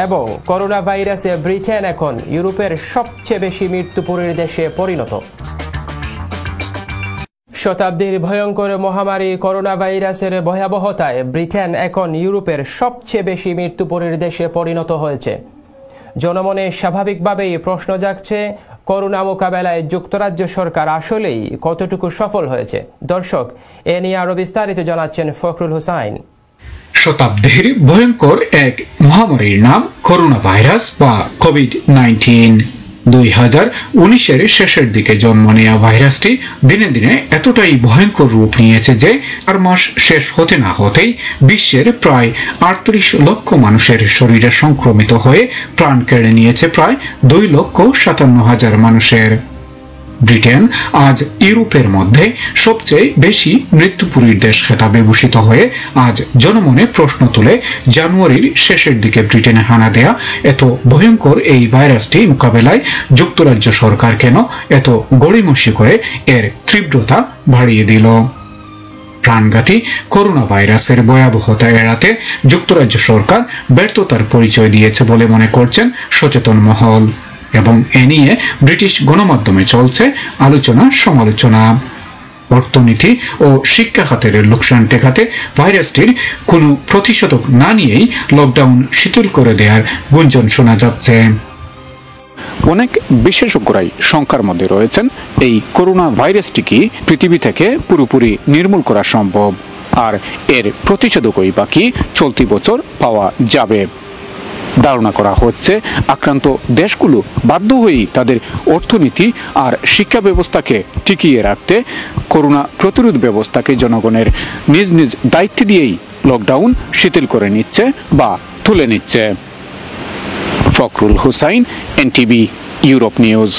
এবং করোনা ভাইরাসে ব্রিটেন এখন ইউরোপের সবচেয়ে বেশি মৃত্যুপুরীর দেশে পরিণত। শতাব্দীর ভয়ঙ্কর মহামারী করোনা ভাইরাসের ভয়াবহতায় ব্রিটেন এখন ইউরোপের সবচেয়ে বেশি মৃত্যুপুরীর দেশে পরিণত হয়েছে। জনমনে স্বাভাবিকভাবেই প্রশ্ন জাগছে, করোনা মোকাবেলায় যুক্তরাজ্য সরকার আসলেই কতটুকু সফল হয়েছে? দর্শক, এ নিয়ে আরো বিস্তারিত জানাচ্ছেন ফখরুল হোসাইন। শতাব্দীর ভয়ঙ্কর এক মহামারীর নাম করোনা ভাইরাস বা কোভিড-19। 2019-এর শেষের দিকে জন্ম নেওয়া ভাইরাসটি দিনে দিনে এতটাই ভয়ঙ্কর রূপ নিয়েছে যে 4 মাস শেষ হতে না হতেই বিশ্বের প্রায় 38 লক্ষ মানুষের শরীরে সংক্রমিত হয়ে প্রাণ কেড়ে নিয়েছে প্রায় 2,57,000 মানুষের। ব্রিটেন আজ ইউরোপের মধ্যে সবচেয়ে বেশি মৃত্যুপুরীর দেশ খেতাবে ভূষিত হয়ে আজ জনমনে প্রশ্ন তুলে, জানুয়ারির শেষের দিকে ব্রিটেনে হানা দেয়া এত ভয়ঙ্কর এই ভাইরাসটি মোকাবেলায় যুক্তরাজ্য সরকার কেন এত গড়িমসি করে এর তীব্রতা বাড়িয়ে দিল? প্রাণঘাতী করোনা ভাইরাসের ভয়াবহতা এড়াতে যুক্তরাজ্য সরকার ব্যর্থতার পরিচয় দিয়েছে বলে মনে করছেন সচেতন মহল, এবং এ নিয়ে ব্রিটিশ গণমাধ্যমে চলছে আলোচনা সমালোচনা। অর্থনীতি ও শিক্ষা খাতের লোকসান ঠেকাতে ভাইরাসটির কোনো প্রতিষেধক না নিয়েই লকডাউন শিথিল করে দেওয়ার গুঞ্জন শোনা যাচ্ছে। অনেক বিশেষজ্ঞরাই শঙ্কার মধ্যে রয়েছেন, এই করোনা ভাইরাসটি কি পৃথিবী থেকে পুরোপুরি নির্মূল করা সম্ভব, আর এর প্রতিষেধকই বা কি চলতি বছর পাওয়া যাবে? ধারণা করা হচ্ছে আক্রান্ত দেশগুলো বাধ্য হয়েই তাদের অর্থনীতি আর শিক্ষা ব্যবস্থাকে টিকিয়ে রাখতে করোনা প্রতিরোধ ব্যবস্থাকে জনগণের নিজ নিজ দায়িত্ব দিয়েই লকডাউন শিথিল করে নিচ্ছে বা তুলে নিচ্ছে। Fakhrul Hossain, NTV Europe news.